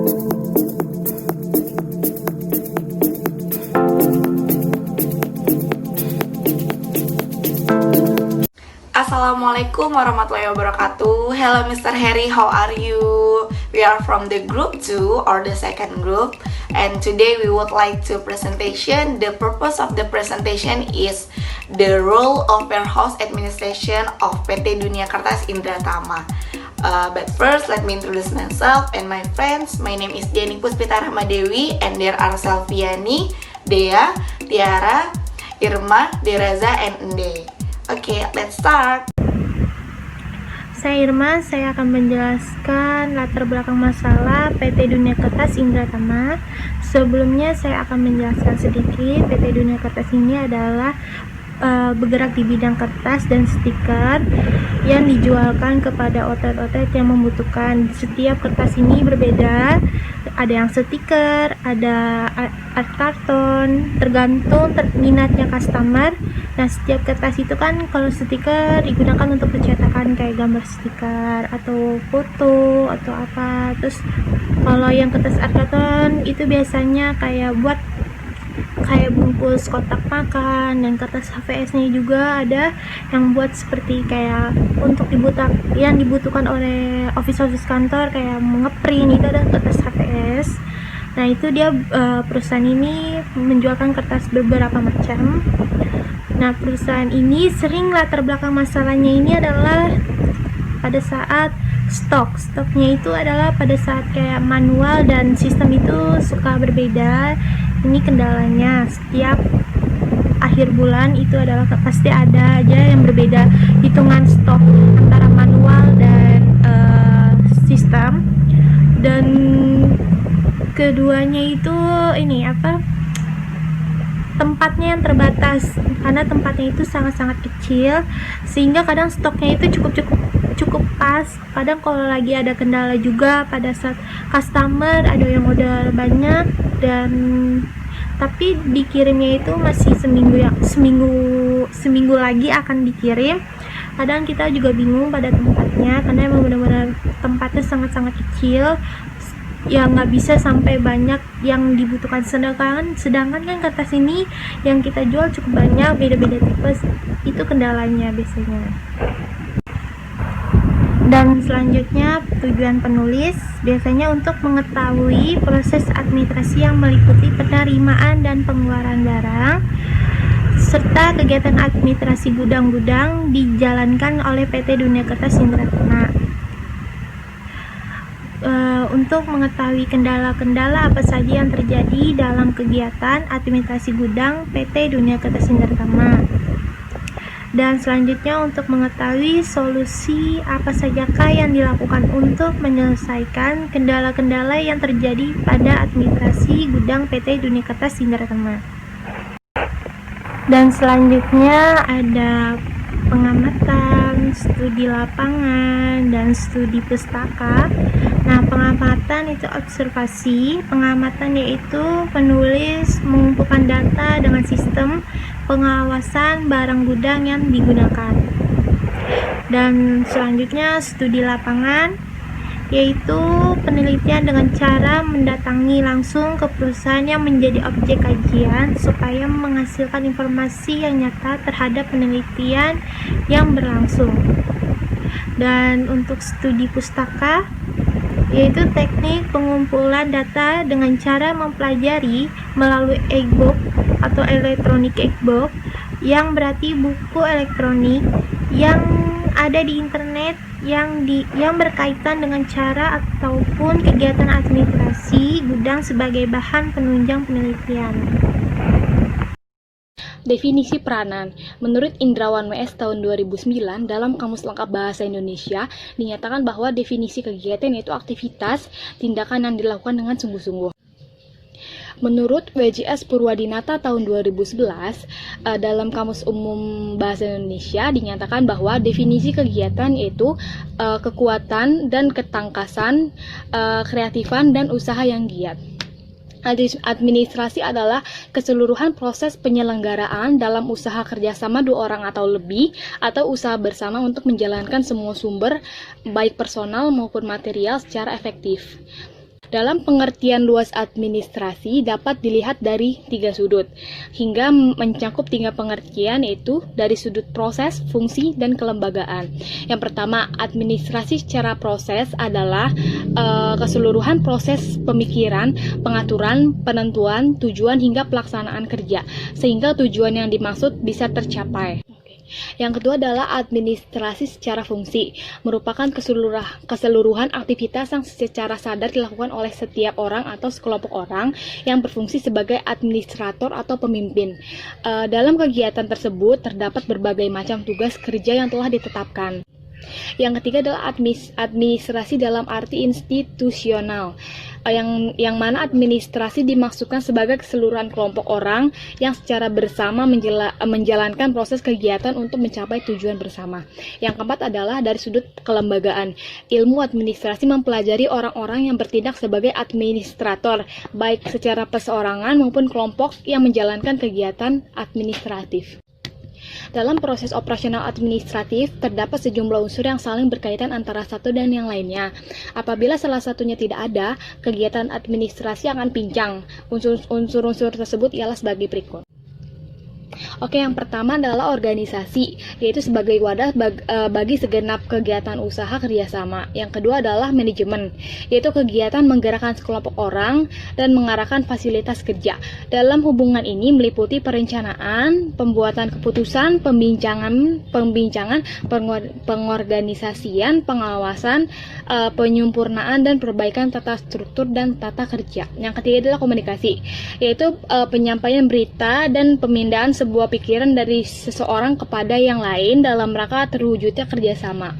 Assalamualaikum warahmatullahi wabarakatuh. Hello Mr. Harry, how are you? We are from the group 2 or the second group, and today we would like to presentation. The purpose of the presentation is the role of warehouse administration of PT Dunia Kertas Indratama. But first, let me introduce myself and my friends. My name is Diani Puspita Rahmadewi, and there are Selviani, Dea, Tiara, Irma, Deraza, and Ende. Okay, let's start. Saya Irma, saya akan menjelaskan latar belakang masalah PT Dunia Kertas Indratama. Sebelumnya saya akan menjelaskan sedikit. PT Dunia Kertas ini adalah bergerak di bidang kertas dan stiker yang dijualkan kepada outlet-outlet yang membutuhkan. Setiap kertas ini berbeda, ada yang stiker, ada art karton, tergantung minatnya customer. Nah, setiap kertas itu kan, kalau stiker digunakan untuk pencetakan kayak gambar stiker atau foto atau apa. Terus kalau yang kertas art karton itu biasanya kayak buat kayak bungkus kotak makan, dan kertas HVS-nya juga ada yang buat seperti kayak untuk yang dibutuhkan oleh office kantor kayak ngeprint, itu ada kertas HVS. Nah, itu dia perusahaan ini menjualkan kertas beberapa macam. Nah, perusahaan ini sering latar belakang masalahnya ini adalah pada saat stoknya itu adalah pada saat kayak manual dan sistem itu suka berbeda. Ini kendalanya, setiap akhir bulan itu adalah pasti ada aja yang berbeda hitungan stok antara manual dan sistem. Dan keduanya itu tempatnya yang terbatas, karena tempatnya itu sangat-sangat kecil, sehingga kadang stoknya itu cukup pas. Kadang kalau lagi ada kendala juga pada saat customer ada yang order banyak, dan tapi dikirimnya itu masih seminggu lagi akan dikirim. Kadang kita juga bingung pada tempatnya, karena emang benar-benar tempatnya sangat-sangat kecil, ya nggak bisa sampai banyak yang dibutuhkan. Sedangkan kan kertas ini yang kita jual cukup banyak, beda-beda tipe, itu kendalanya biasanya. Dan selanjutnya, tujuan penulis biasanya untuk mengetahui proses administrasi yang meliputi penerimaan dan pengeluaran barang serta kegiatan administrasi gudang-gudang dijalankan oleh PT Dunia Kertas Indratama. Untuk mengetahui kendala-kendala apa saja yang terjadi dalam kegiatan administrasi gudang PT Dunia Kertas Indratama. Dan selanjutnya, untuk mengetahui solusi apa sajakah yang dilakukan untuk menyelesaikan kendala-kendala yang terjadi pada administrasi gudang PT Dunia Kertas Indratama. Dan selanjutnya ada pengamatan, studi lapangan, dan studi pustaka. Nah, pengamatan itu observasi, pengamatan yaitu penulis mengumpulkan data dengan sistem pengawasan barang gudang yang digunakan. Dan selanjutnya studi lapangan, yaitu penelitian dengan cara mendatangi langsung ke perusahaan yang menjadi objek kajian supaya menghasilkan informasi yang nyata terhadap penelitian yang berlangsung. Dan untuk studi pustaka, yaitu teknik pengumpulan data dengan cara mempelajari melalui e-book atau electronic e-book, yang berarti buku elektronik yang ada di internet yang berkaitan dengan cara ataupun kegiatan administrasi gudang sebagai bahan penunjang penelitian. Definisi peranan. Menurut Indrawan WS tahun 2009, dalam Kamus Lengkap Bahasa Indonesia dinyatakan bahwa definisi kegiatan yaitu aktivitas, tindakan yang dilakukan dengan sungguh-sungguh. Menurut WJS Purwadinata tahun 2011, dalam Kamus Umum Bahasa Indonesia dinyatakan bahwa definisi kegiatan yaitu kekuatan dan ketangkasan, kreatifan dan usaha yang giat. Administrasi adalah keseluruhan proses penyelenggaraan dalam usaha kerjasama dua orang atau lebih, atau usaha bersama untuk menjalankan semua sumber, baik personal maupun material, secara efektif. Dalam pengertian luas administrasi dapat dilihat dari 3 sudut, hingga mencakup 3 pengertian, yaitu dari sudut proses, fungsi, dan kelembagaan. Yang pertama, administrasi secara proses adalah keseluruhan proses pemikiran, pengaturan, penentuan, tujuan, hingga pelaksanaan kerja, sehingga tujuan yang dimaksud bisa tercapai. Yang kedua adalah administrasi secara fungsi, merupakan keseluruhan aktivitas yang secara sadar dilakukan oleh setiap orang atau sekelompok orang yang berfungsi sebagai administrator atau pemimpin. Dalam kegiatan tersebut terdapat berbagai macam tugas kerja yang telah ditetapkan. Yang ketiga adalah administrasi dalam arti institusional, yang mana administrasi dimaksudkan sebagai keseluruhan kelompok orang yang secara bersama menjalankan proses kegiatan untuk mencapai tujuan bersama. Yang keempat adalah dari sudut kelembagaan. Ilmu administrasi mempelajari orang-orang yang bertindak sebagai administrator, baik secara perseorangan maupun kelompok yang menjalankan kegiatan administratif. Dalam proses operasional administratif, terdapat sejumlah unsur yang saling berkaitan antara satu dan yang lainnya. Apabila salah satunya tidak ada, kegiatan administrasi akan pincang. Unsur-unsur tersebut ialah sebagai berikut. Oke, yang pertama adalah organisasi, yaitu sebagai wadah bagi segenap kegiatan usaha kerjasama. Yang kedua adalah manajemen, yaitu kegiatan menggerakkan sekelompok orang dan mengarahkan fasilitas kerja. Dalam hubungan ini meliputi perencanaan, pembuatan keputusan, pembincangan, pengorganisasian, pengawasan, penyempurnaan dan perbaikan tata struktur dan tata kerja. Yang ketiga adalah komunikasi, yaitu penyampaian berita dan pemindahan sebuah pikiran dari seseorang kepada yang lain dalam rangka terwujudnya kerjasama.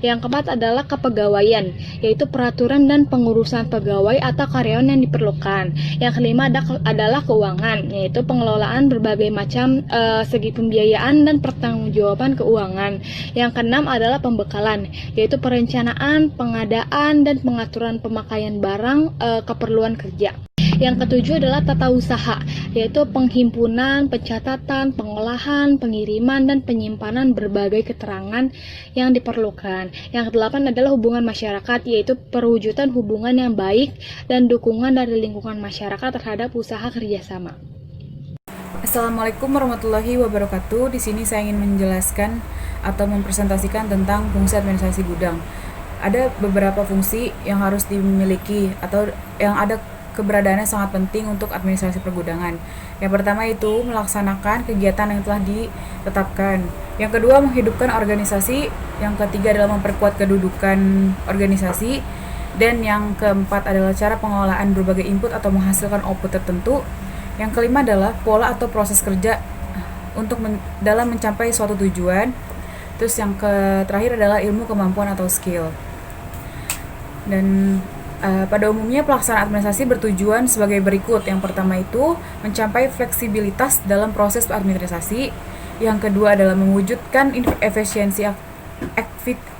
Yang keempat adalah kepegawaian, yaitu peraturan dan pengurusan pegawai atau karyawan yang diperlukan. Yang kelima adalah keuangan, yaitu pengelolaan berbagai macam segi pembiayaan dan pertanggungjawaban keuangan. Yang keenam adalah pembekalan, yaitu perencanaan, pengadaan, dan pengaturan pemakaian barang keperluan kerja. Yang ketujuh adalah tata usaha, yaitu penghimpunan, pencatatan, pengolahan, pengiriman, dan penyimpanan berbagai keterangan yang diperlukan. Yang kedelapan adalah hubungan masyarakat, yaitu perwujudan hubungan yang baik dan dukungan dari lingkungan masyarakat terhadap usaha kerjasama. Assalamualaikum warahmatullahi wabarakatuh. Di sini saya ingin menjelaskan atau mempresentasikan tentang fungsi administrasi gudang. Ada beberapa fungsi yang harus dimiliki atau yang ada keberadaannya sangat penting untuk administrasi pergudangan. Yang pertama itu melaksanakan kegiatan yang telah ditetapkan. Yang kedua menghidupkan organisasi. Yang ketiga adalah memperkuat kedudukan organisasi. Dan yang keempat adalah cara pengelolaan berbagai input atau menghasilkan output tertentu. Yang kelima adalah pola atau proses kerja untuk dalam mencapai suatu tujuan. Terus yang terakhir adalah ilmu, kemampuan atau skill. Dan pada umumnya pelaksanaan administrasi bertujuan sebagai berikut. Yang pertama itu mencapai fleksibilitas dalam proses administrasi. Yang kedua adalah mewujudkan efisiensi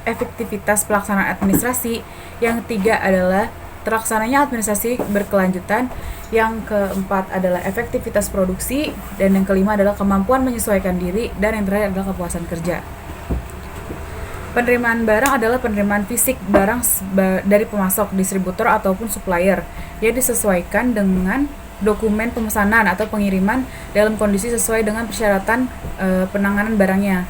efektivitas pelaksanaan administrasi. Yang ketiga adalah terlaksananya administrasi berkelanjutan. Yang keempat adalah efektivitas produksi. Dan yang kelima adalah kemampuan menyesuaikan diri. Dan yang terakhir adalah kepuasan kerja. Penerimaan barang adalah penerimaan fisik barang dari pemasok, distributor, ataupun supplier yang disesuaikan dengan dokumen pemesanan atau pengiriman dalam kondisi sesuai dengan persyaratan penanganan barangnya.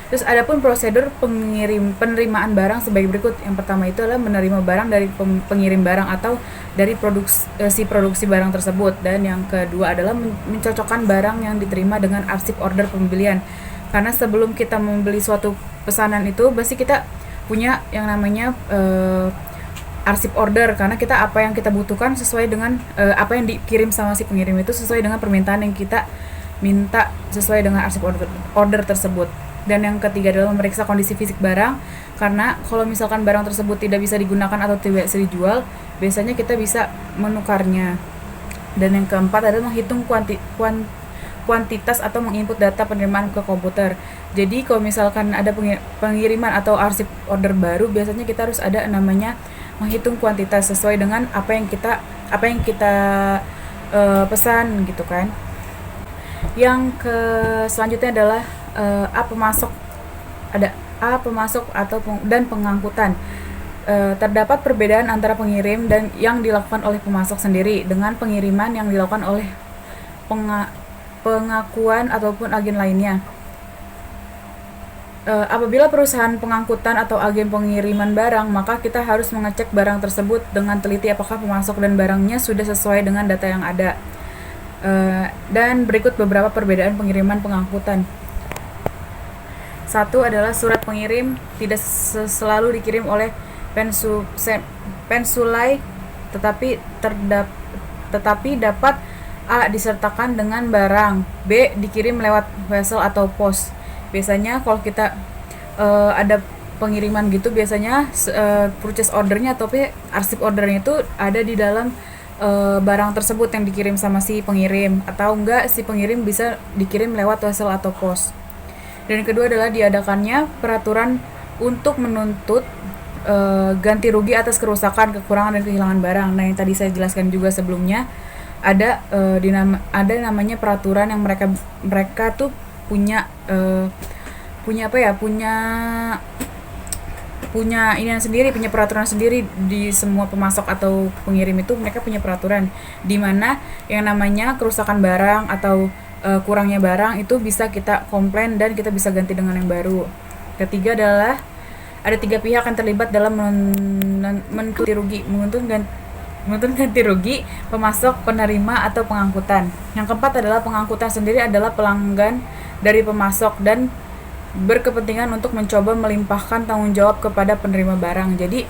Terus adapun prosedur penerimaan barang sebagai berikut. Yang pertama itu adalah menerima barang dari pengirim barang atau dari produksi barang tersebut. Dan yang kedua adalah mencocokkan barang yang diterima dengan arsip order pembelian. Karena sebelum kita membeli suatu pesanan itu, pasti kita punya yang namanya arsip order. Karena kita apa yang kita butuhkan sesuai dengan apa yang dikirim sama si pengirim itu sesuai dengan permintaan yang kita minta sesuai dengan arsip order tersebut. Dan yang ketiga adalah memeriksa kondisi fisik barang. Karena kalau misalkan barang tersebut tidak bisa digunakan atau tidak bisa dijual, biasanya kita bisa menukarnya. Dan yang keempat adalah menghitung kuantitas atau menginput data penerimaan ke komputer. Jadi kalau misalkan ada pengiriman atau arsip order baru, biasanya kita harus ada namanya menghitung kuantitas sesuai dengan apa yang kita pesan gitu kan. Yang selanjutnya adalah pemasok atau dan pengangkutan. terdapat perbedaan antara pengirim dan yang dilakukan oleh pemasok sendiri dengan pengiriman yang dilakukan oleh pengakuan ataupun agen lainnya. Apabila perusahaan pengangkutan atau agen pengiriman barang, maka kita harus mengecek barang tersebut dengan teliti apakah pemasok dan barangnya sudah sesuai dengan data yang ada. Dan berikut beberapa perbedaan pengiriman pengangkutan. Satu adalah surat pengirim tidak selalu dikirim oleh pensulai, tetapi dapat A. disertakan dengan barang, B. dikirim lewat vessel atau pos. Biasanya kalau kita ada pengiriman gitu, biasanya purchase ordernya atau arsip ordernya itu ada di dalam barang tersebut yang dikirim sama si pengirim, atau enggak si pengirim bisa dikirim lewat vessel atau pos. Dan yang kedua adalah diadakannya peraturan untuk menuntut ganti rugi atas kerusakan, kekurangan dan kehilangan barang. Nah, yang tadi saya jelaskan juga sebelumnya, ada namanya peraturan yang mereka tuh punya peraturan sendiri di semua pemasok atau pengirim itu. Mereka punya peraturan di mana yang namanya kerusakan barang atau kurangnya barang itu bisa kita komplain dan kita bisa ganti dengan yang baru. Ketiga adalah ada 3 pihak yang terlibat dalam menuntut ganti rugi, pemasok, penerima, atau pengangkutan. Yang keempat adalah pengangkutan sendiri adalah pelanggan dari pemasok dan berkepentingan untuk mencoba melimpahkan tanggung jawab kepada penerima barang. Jadi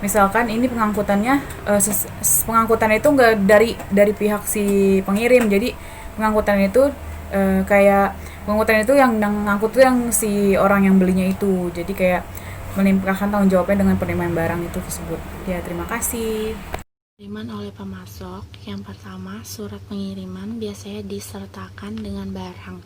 misalkan ini pengangkutannya itu nggak dari pihak si pengirim, jadi pengangkutan itu yang ngangkut tuh yang si orang yang belinya itu, jadi kayak melimpahkan tanggung jawabnya dengan penerimaan barang itu tersebut. Ya, terima kasih. Pengiriman oleh pemasok. Yang pertama, surat pengiriman biasanya disertakan dengan barang.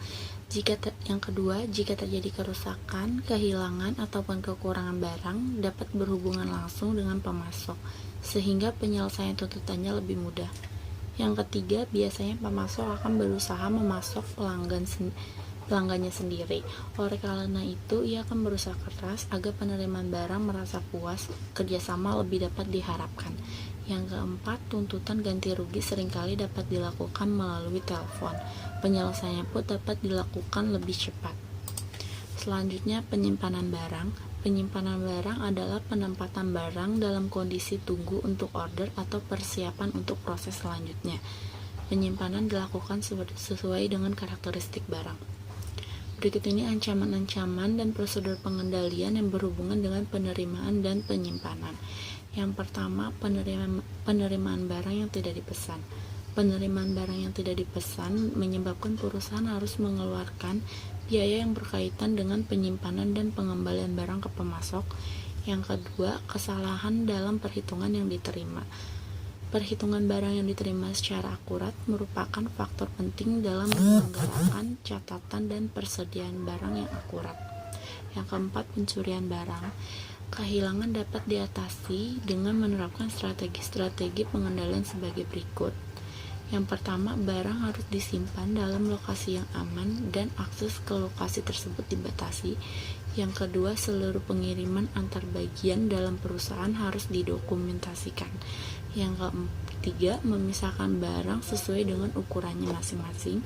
Yang kedua, jika terjadi kerusakan, kehilangan, ataupun kekurangan barang, dapat berhubungan langsung dengan pemasok, sehingga penyelesaian tuntutannya lebih mudah. Yang ketiga, biasanya pemasok akan berusaha memasok pelanggannya sendiri. Oleh karena itu, ia akan berusaha keras agar penerimaan barang merasa puas, kerjasama lebih dapat diharapkan. Yang keempat, tuntutan ganti rugi seringkali dapat dilakukan melalui telepon. Penyelesaiannya pun dapat dilakukan lebih cepat. Selanjutnya, penyimpanan barang. Penyimpanan barang adalah penempatan barang dalam kondisi tunggu untuk order atau persiapan untuk proses selanjutnya. Penyimpanan dilakukan sesuai dengan karakteristik barang. Berikut ini ancaman-ancaman dan prosedur pengendalian yang berhubungan dengan penerimaan dan penyimpanan. Yang pertama, penerimaan barang yang tidak dipesan. Penerimaan barang yang tidak dipesan menyebabkan perusahaan harus mengeluarkan biaya yang berkaitan dengan penyimpanan dan pengembalian barang ke pemasok. Yang kedua, kesalahan dalam perhitungan yang diterima. Perhitungan barang yang diterima secara akurat merupakan faktor penting dalam menyelenggarakan catatan dan persediaan barang yang akurat. Yang keempat, pencurian barang. Kehilangan dapat diatasi dengan menerapkan strategi-strategi pengendalian sebagai berikut. Yang pertama, barang harus disimpan dalam lokasi yang aman dan akses ke lokasi tersebut dibatasi. Yang kedua, seluruh pengiriman antar bagian dalam perusahaan harus didokumentasikan. Yang ketiga, memisahkan barang sesuai dengan ukurannya masing-masing.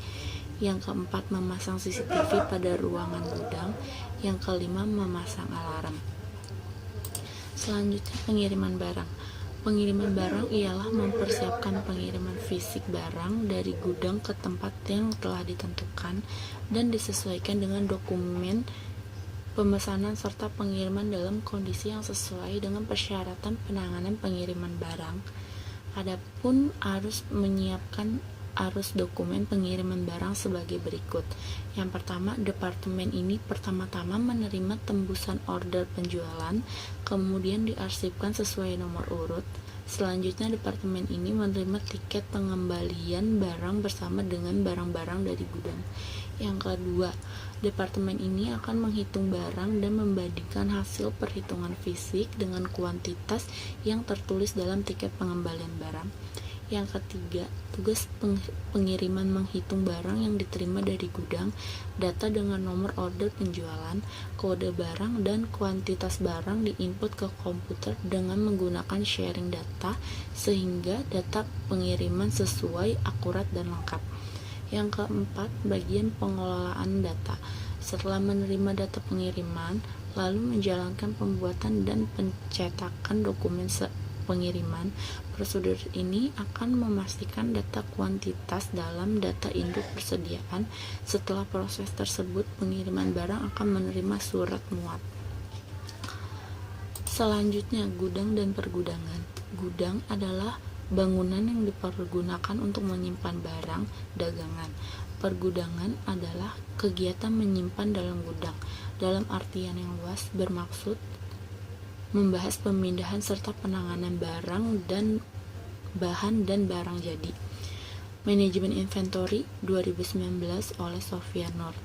Yang keempat, memasang CCTV pada ruangan gudang. Yang kelima, memasang alarm. Selanjutnya, pengiriman barang. Pengiriman barang ialah mempersiapkan pengiriman fisik barang dari gudang ke tempat yang telah ditentukan dan disesuaikan dengan dokumen pemesanan serta pengiriman dalam kondisi yang sesuai dengan persyaratan penanganan pengiriman barang. Adapun harus menyiapkan arus dokumen pengiriman barang sebagai berikut. Yang pertama, departemen ini pertama-tama menerima tembusan order penjualan, kemudian diarsipkan sesuai nomor urut. Selanjutnya, departemen ini menerima tiket pengembalian barang bersama dengan barang-barang dari gudang. Yang kedua, departemen ini akan menghitung barang dan membandingkan hasil perhitungan fisik dengan kuantitas yang tertulis dalam tiket pengembalian barang. Yang ketiga, tugas pengiriman menghitung barang yang diterima dari gudang, data dengan nomor order penjualan, kode barang, dan kuantitas barang diinput ke komputer dengan menggunakan sharing data sehingga data pengiriman sesuai, akurat, dan lengkap. Yang keempat, bagian pengelolaan data. Setelah menerima data pengiriman, lalu menjalankan pembuatan dan pencetakan dokumen pengiriman. Prosedur ini akan memastikan data kuantitas dalam data induk persediaan. Setelah proses tersebut, pengiriman barang akan menerima surat muat. Selanjutnya, gudang dan pergudangan. Gudang adalah bangunan yang dipergunakan untuk menyimpan barang dagangan. Pergudangan adalah kegiatan menyimpan dalam gudang. Dalam artian yang luas, bermaksud membahas pemindahan serta penanganan barang dan bahan dan barang jadi. Manajemen Inventory 2019 oleh Sofia Nord.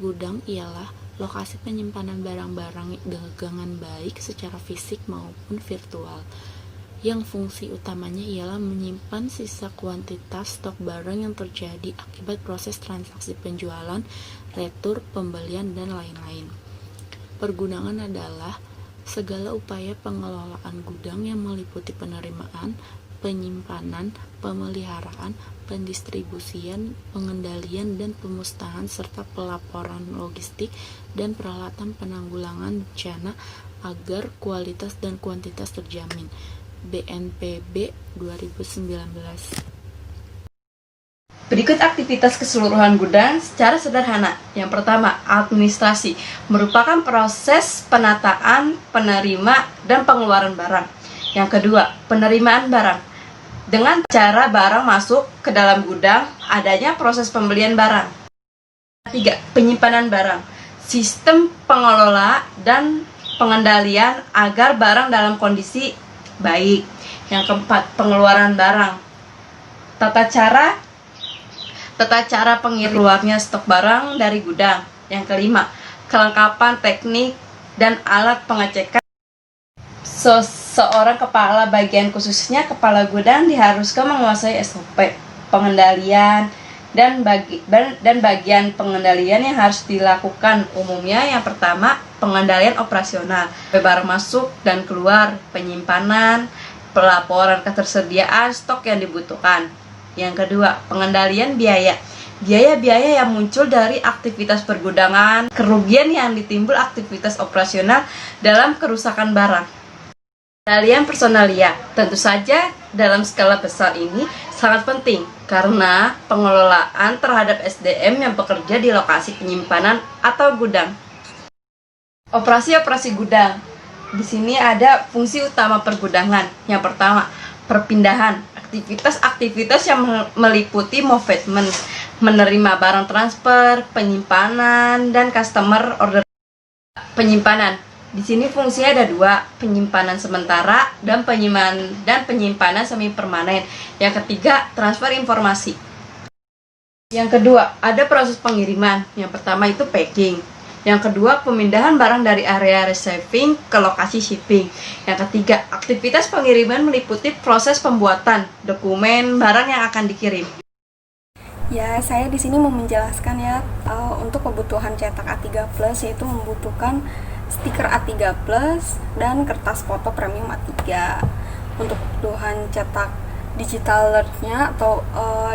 Gudang ialah lokasi penyimpanan barang-barang dagangan baik secara fisik maupun virtual, yang fungsi utamanya ialah menyimpan sisa kuantitas stok barang yang terjadi akibat proses transaksi penjualan, retur, pembelian, dan lain-lain. Pergudangan adalah segala upaya pengelolaan gudang yang meliputi penerimaan, penyimpanan, pemeliharaan, pendistribusian, pengendalian, dan pemusnahan serta pelaporan logistik dan peralatan penanggulangan bencana agar kualitas dan kuantitas terjamin. BNPB 2019. Berikut aktivitas keseluruhan gudang secara sederhana. Yang pertama, administrasi merupakan proses penataan, penerima, dan pengeluaran barang. Yang kedua, penerimaan barang. Dengan cara barang masuk ke dalam gudang, adanya proses pembelian barang. Ketiga, penyimpanan barang. Sistem pengelola dan pengendalian agar barang dalam kondisi baik. Yang keempat, pengeluaran barang. Tata cara keluarnya stok barang dari gudang. Yang kelima, kelengkapan teknik dan alat pengecekan. Seorang kepala bagian, khususnya kepala gudang, diharuskan menguasai SOP pengendalian dan bagian pengendalian yang harus dilakukan. Umumnya yang pertama, pengendalian operasional, barang masuk dan keluar, penyimpanan, pelaporan ketersediaan stok yang dibutuhkan. Yang kedua, pengendalian biaya. Biaya-biaya yang muncul dari aktivitas pergudangan, kerugian yang ditimbul aktivitas operasional dalam kerusakan barang. Pengendalian personalia, tentu saja dalam skala besar ini sangat penting karena pengelolaan terhadap SDM yang bekerja di lokasi penyimpanan atau gudang. Operasi-operasi gudang. Di sini ada fungsi utama pergudangan. Yang pertama, perpindahan. Aktivitas yang meliputi movement, menerima barang transfer, penyimpanan, dan customer order. Penyimpanan. Di sini fungsinya ada dua, penyimpanan sementara dan penyimpanan semi permanen. Yang ketiga, transfer informasi. Yang kedua, ada proses pengiriman. Yang pertama itu packing. Yang kedua, pemindahan barang dari area receiving ke lokasi shipping. Yang ketiga, aktivitas pengiriman meliputi proses pembuatan dokumen barang yang akan dikirim. Ya, saya di sini mau menjelaskan ya untuk kebutuhan cetak A3+, yaitu membutuhkan stiker A3+ dan kertas foto premium A3. Untuk kebutuhan cetak digitalernya atau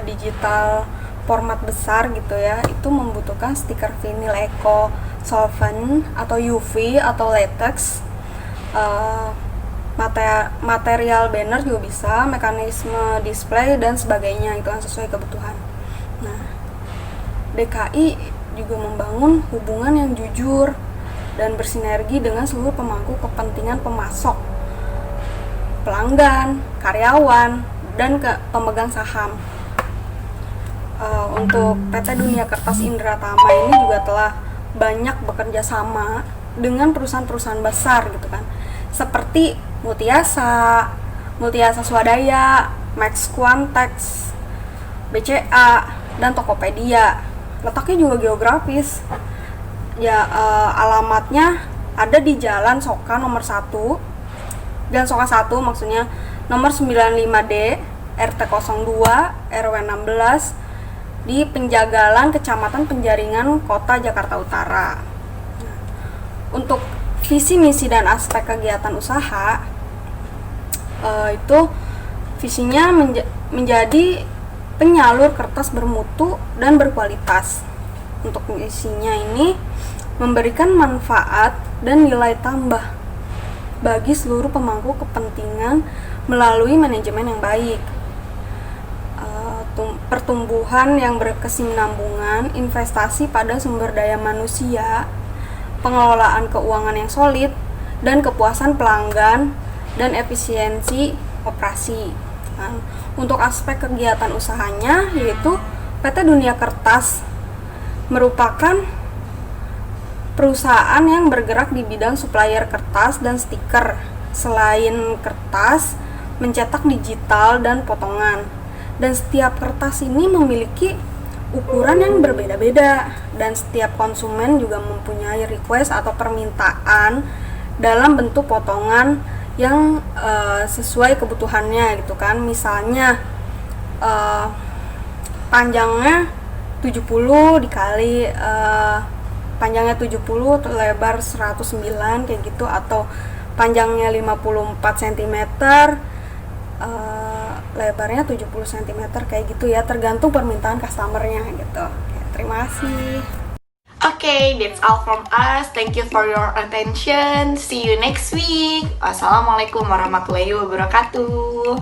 digital format besar gitu ya, itu membutuhkan stiker vinil eco solvent atau UV atau latex. Material banner juga bisa, mekanisme display dan sebagainya, itu yang sesuai kebutuhan. Nah, DKI juga membangun hubungan yang jujur dan bersinergi dengan seluruh pemangku kepentingan pemasok, pelanggan, karyawan, dan pemegang saham. Untuk PT Dunia Kertas Indra Tama ini juga telah banyak bekerja sama dengan perusahaan-perusahaan besar gitu kan, seperti Multiasa Swadaya, Max Quantex, BCA, dan Tokopedia. Letaknya juga geografis. Ya, alamatnya ada di Jalan Soka nomor 1, Jalan Soka 1 maksudnya, nomor 95D, RT 02 RW 16 di Penjagalan Kecamatan Penjaringan Kota Jakarta Utara. Untuk visi misi dan aspek kegiatan usaha itu visinya menjadi penyalur kertas bermutu dan berkualitas. Untuk misinya ini memberikan manfaat dan nilai tambah bagi seluruh pemangku kepentingan melalui manajemen yang baik, pertumbuhan yang berkesinambungan, investasi pada sumber daya manusia, pengelolaan keuangan yang solid, dan kepuasan pelanggan dan efisiensi operasi. Nah, untuk aspek kegiatan usahanya yaitu PT Dunia Kertas merupakan perusahaan yang bergerak di bidang supplier kertas dan stiker. Selain kertas, mencetak digital dan potongan. Dan setiap kertas ini memiliki ukuran yang berbeda-beda, dan setiap konsumen juga mempunyai request atau permintaan dalam bentuk potongan yang sesuai kebutuhannya gitu kan. Misalnya panjangnya 70 dikali panjangnya 70, lebar 109 kayak gitu, atau panjangnya 54 cm, lebarnya 70 cm kayak gitu ya, tergantung permintaan customernya gitu. Oke, terima kasih. Okay, that's all from us. Thank you for your attention. See you next week. Wassalamualaikum warahmatullahi wabarakatuh.